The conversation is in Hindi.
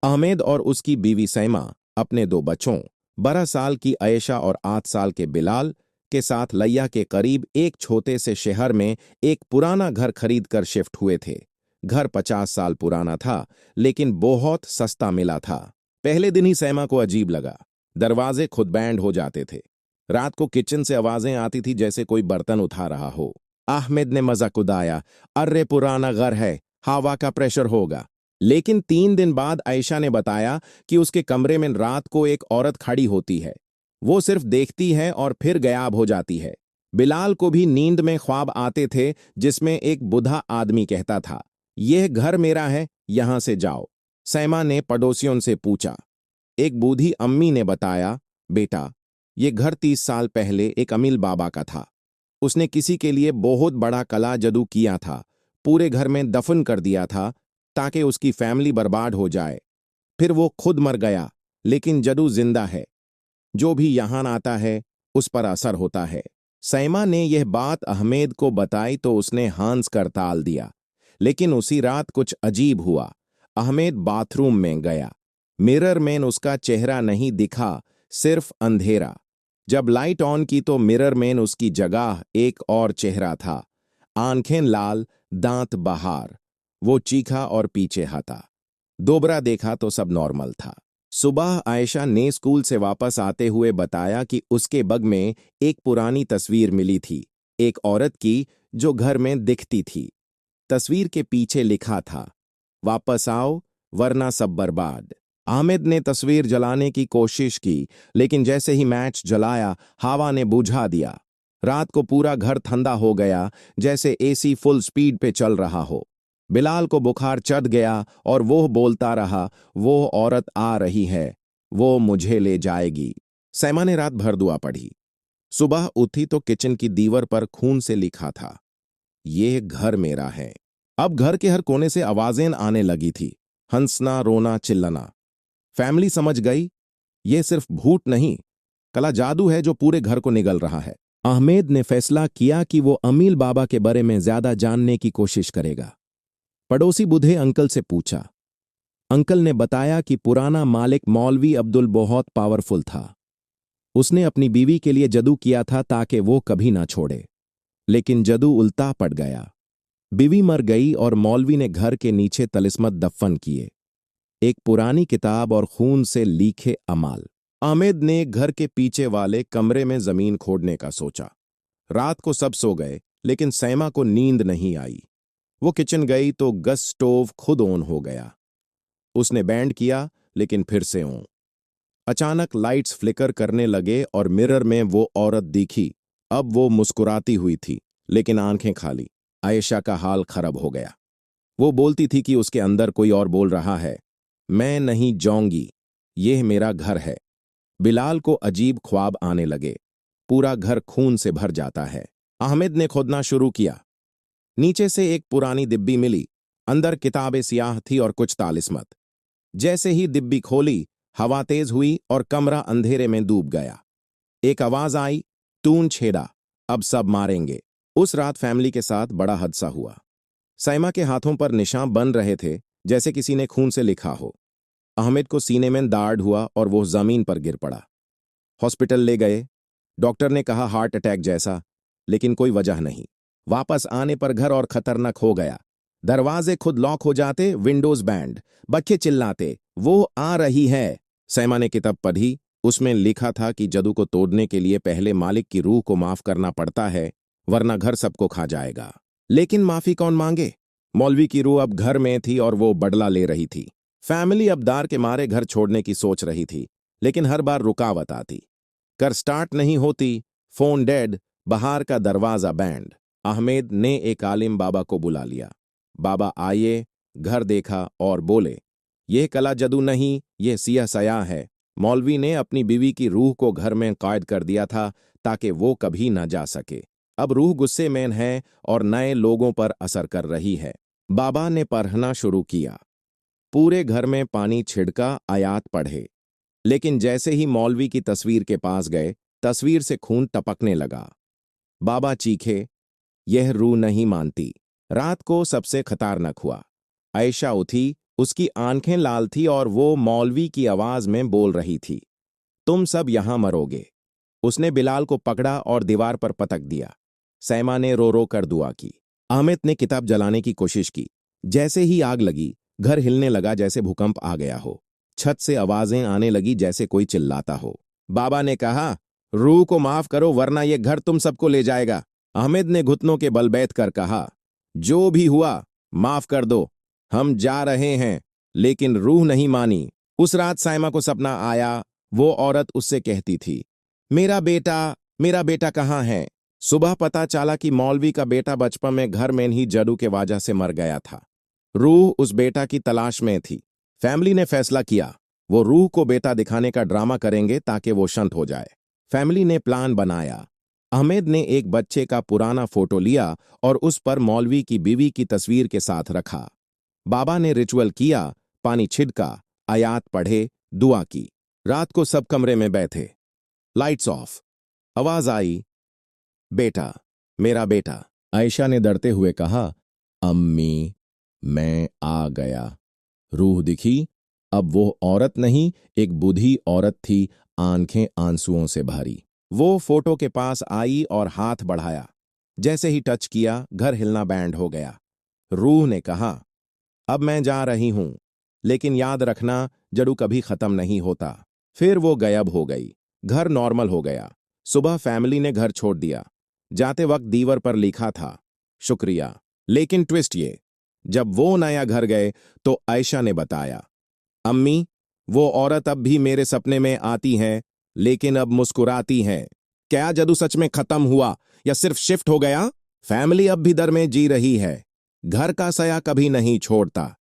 अहमेद और उसकी बीवी सैमा अपने 2 बच्चों 12 साल की आयशा और 8 साल के बिलाल के साथ लैया के करीब एक छोटे से शहर में एक पुराना घर खरीदकर शिफ्ट हुए थे। घर 50 साल पुराना था, लेकिन बहुत सस्ता मिला था। पहले दिन ही सैमा को अजीब लगा। दरवाजे खुद बैंड हो जाते थे। रात को किचन से आवाजें आती थी जैसे कोई बर्तन उठा रहा हो। अहमद ने मजाक उड़ाया, अरे पुराना घर है, हवा का प्रेशर होगा। लेकिन 3 दिन बाद आयशा ने बताया कि उसके कमरे में रात को एक औरत खड़ी होती है। वो सिर्फ देखती है और फिर गायब हो जाती है। बिलाल को भी नींद में ख्वाब आते थे जिसमें एक बूढ़ा आदमी कहता था, यह घर मेरा है, यहां से जाओ। सैमा ने पड़ोसियों से पूछा। एक बूढ़ी अम्मी ने बताया, बेटा, ये घर 30 साल पहले एक अमील बाबा का था। उसने किसी के लिए बहुत बड़ा कला जादू किया था, पूरे घर में दफन कर दिया था ताकि उसकी फैमिली बर्बाद हो जाए। फिर वो खुद मर गया, लेकिन जादू जिंदा है। जो भी यहां आता है उस पर असर होता है। सैमा ने यह बात अहमेद को बताई तो उसने हंस कर टाल दिया। लेकिन उसी रात कुछ अजीब हुआ। अहमेद बाथरूम में गया। मिरर में उसका चेहरा नहीं दिखा, सिर्फ अंधेरा। जब लाइट ऑन की तो मिरर में उसकी जगह एक और चेहरा था। आंखें लाल, दांत बाहर। वो चीखा और पीछे हटा। दोबारा देखा तो सब नॉर्मल था। सुबह आयशा ने स्कूल से वापस आते हुए बताया कि उसके बैग में एक पुरानी तस्वीर मिली थी, एक औरत की जो घर में दिखती थी। तस्वीर के पीछे लिखा था, वापस आओ वरना सब बर्बाद। आमिद ने तस्वीर जलाने की कोशिश की, लेकिन जैसे ही मैच जलाया हवा ने बुझा दिया। रात को पूरा घर ठंडा हो गया, जैसे एसी फुल स्पीड पे चल रहा हो। बिलाल को बुखार चढ़ गया और वो बोलता रहा, वो औरत आ रही है, वो मुझे ले जाएगी। सैमा ने रात भर दुआ पढ़ी। सुबह उठी तो किचन की दीवार पर खून से लिखा था, ये घर मेरा है। अब घर के हर कोने से आवाजें आने लगी थी, हंसना, रोना, चिल्लाना। फैमिली समझ गई, ये सिर्फ भूत नहीं, कला जादू है जो पूरे घर को निगल रहा है। अहमेद ने फैसला किया कि वो अमील बाबा के बारे में ज्यादा जानने की कोशिश करेगा। पड़ोसी बूढ़े अंकल से पूछा। अंकल ने बताया कि पुराना मालिक मौलवी अब्दुल बहुत पावरफुल था। उसने अपनी बीवी के लिए जादू किया था ताकि वो कभी ना छोड़े। लेकिन जादू उल्टा पड़ गया। बीवी मर गई और मौलवी ने घर के नीचे तलिस्मत दफन किए, एक पुरानी किताब और खून से लिखे अमाल। आमिद ने घर के पीछे वाले कमरे में जमीन खोदने का सोचा। रात को सब सो गए, लेकिन सैमा को नींद नहीं आई। वो किचन गई तो गैस स्टोव खुद ऑन हो गया। उसने बैंड किया, लेकिन फिर से ऑन। अचानक लाइट्स फ्लिकर करने लगे और मिरर में वो औरत दिखी। अब वो मुस्कुराती हुई थी, लेकिन आंखें खाली। आयशा का हाल खराब हो गया। वो बोलती थी कि उसके अंदर कोई और बोल रहा है, मैं नहीं जाऊंगी, यह मेरा घर है। बिलाल को अजीब ख्वाब आने लगे, पूरा घर खून से भर जाता है। अहमद ने खोदना शुरू किया। नीचे से एक पुरानी डिब्बी मिली, अंदर किताबें सियाह थी और कुछ तालिस्मत। जैसे ही डिब्बी खोली, हवा तेज हुई और कमरा अंधेरे में डूब गया। एक आवाज आई, तून छेड़ा, अब सब मारेंगे। उस रात फैमिली के साथ बड़ा हादसा हुआ। सैमा के हाथों पर निशान बन रहे थे, जैसे किसी ने खून से लिखा हो। अहमद को सीने में दर्द हुआ और वो जमीन पर गिर पड़ा। हॉस्पिटल ले गए। डॉक्टर ने कहा हार्ट अटैक जैसा, लेकिन कोई वजह नहीं। वापस आने पर घर और खतरनाक हो गया। दरवाजे खुद लॉक हो जाते, विंडोज बैंड, बच्चे चिल्लाते, वो आ रही है। सैमा ने किताब पढ़ी। उसमें लिखा था कि जादू को तोड़ने के लिए पहले मालिक की रूह को माफ करना पड़ता है, वरना घर सबको खा जाएगा। लेकिन माफी कौन मांगे? मौलवी की रूह अब घर में थी और वो बदला ले रही थी। फैमिली अब डर के मारे घर छोड़ने की सोच रही थी, लेकिन हर बार रुकावट आती। कर स्टार्ट नहीं होती, फोन डेड, बाहर का दरवाजा बैंड। अहमेद ने एक आलिम बाबा को बुला लिया। बाबा आए, घर देखा और बोले, यह कला जादू नहीं, यह सिया सया है। मौलवी ने अपनी बीवी की रूह को घर में कैद कर दिया था ताकि वो कभी न जा सके। अब रूह गुस्से में है और नए लोगों पर असर कर रही है। बाबा ने पढ़ना शुरू किया। पूरे घर में पानी छिड़का, आयात पढ़े। लेकिन जैसे ही मौलवी की तस्वीर के पास गए, तस्वीर से खून टपकने लगा। बाबा चीखे, यह रूह नहीं मानती। रात को सबसे खतरनाक हुआ। आयशा उठी, उसकी आंखें लाल थी और वो मौलवी की आवाज में बोल रही थी, तुम सब यहां मरोगे। उसने बिलाल को पकड़ा और दीवार पर पटक दिया। सैमा ने रो रो कर दुआ की। अहमद ने किताब जलाने की कोशिश की। जैसे ही आग लगी, घर हिलने लगा जैसे भूकंप आ गया हो। छत से आवाजें आने लगी जैसे कोई चिल्लाता हो। बाबा ने कहा, रूह को माफ करो वरना ये घर तुम सबको ले जाएगा। अहमद ने घुटनों के बल बैठ कर कहा, जो भी हुआ माफ कर दो, हम जा रहे हैं। लेकिन रूह नहीं मानी। उस रात साइमा को सपना आया। वो औरत उससे कहती थी, मेरा बेटा कहाँ है? सुबह पता चला कि मौलवी का बेटा बचपन में घर में ही जड़ू के वजह से मर गया था। रूह उस बेटा की तलाश में थी। फैमिली ने फैसला किया, वो रूह को बेटा दिखाने का ड्रामा करेंगे ताकि वो शांत हो जाए। फैमिली ने प्लान बनाया। अहमद ने एक बच्चे का पुराना फोटो लिया और उस पर मौलवी की बीवी की तस्वीर के साथ रखा। बाबा ने रिचुअल किया, पानी छिड़का, आयात पढ़े, दुआ की। रात को सब कमरे में बैठे। Lights off. आवाज आई, बेटा, मेरा बेटा। आयशा ने डरते हुए कहा, अम्मी, मैं आ गया। रूह दिखी। अब वो औरत नहीं, एक बूढ़ी औरत थी, आंखें आंसुओं से भरी। वो फोटो के पास आई और हाथ बढ़ाया। जैसे ही टच किया, घर हिलना बैंड हो गया। रूह ने कहा, अब मैं जा रही हूं, लेकिन याद रखना, जड़ू कभी खत्म नहीं होता। फिर वो गायब हो गई। घर नॉर्मल हो गया। सुबह फैमिली ने घर छोड़ दिया। जाते वक्त दीवार पर लिखा था, शुक्रिया। लेकिन ट्विस्ट ये, जब वो नया घर गए तो आयशा ने बताया, अम्मी, वो औरत अब भी मेरे सपने में आती है, लेकिन अब मुस्कुराती है। क्या जादू सच में खत्म हुआ या सिर्फ शिफ्ट हो गया? फैमिली अब भी डर में जी रही है। घर का साया कभी नहीं छोड़ता।